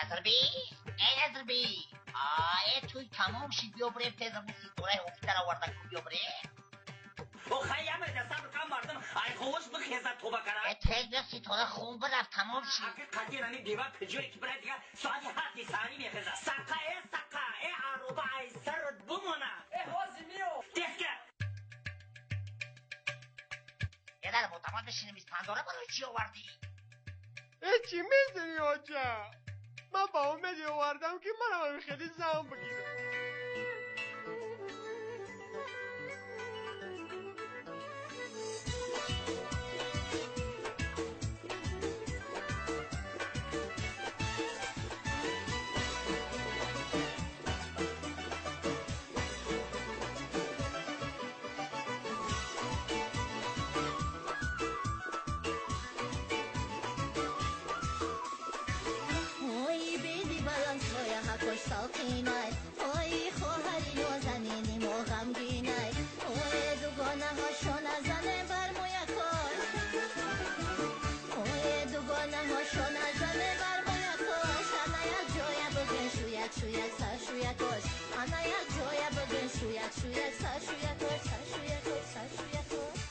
نظربی ای نظربی توی تمام شید بیا بریم تیزم بسی دورای هفته را وردن کو بیا بریم خیلی صبر کن مردم ای خوش بخیزد تو بکرم تیز بسی تا خون برفت تمام شید حقیقتی نمی دیوار پجوری که برای دیگه ساعت 7 سانی میخیزد سقا ای عروبه ای سرت بمونه ای حوزی میو دیگه یه در معتمد بشینیم ایست پنداره برای چی آوردی؟ چی میزنی آجا؟ من با اون آوردم که منم خیلی زمان بگیرم ساقینای اوی خواهری نازنینی و غمگینای اوی دوگانه هاشو نزنه بر موی کاش اوی دوگانه هاشو نزنه بر موی کاش انا یک جای بگن شویک سر شویک کاش انا یک جای بگن شویک سر شویک کاش سر شویک کاش سر شویک کاش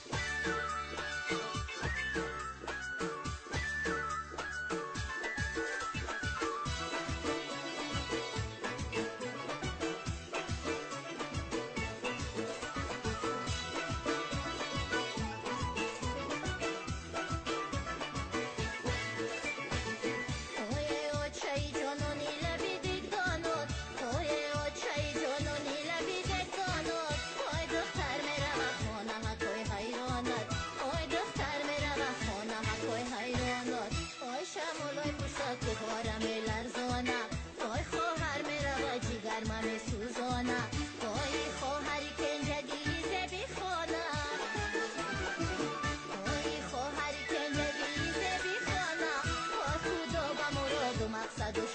مقصد و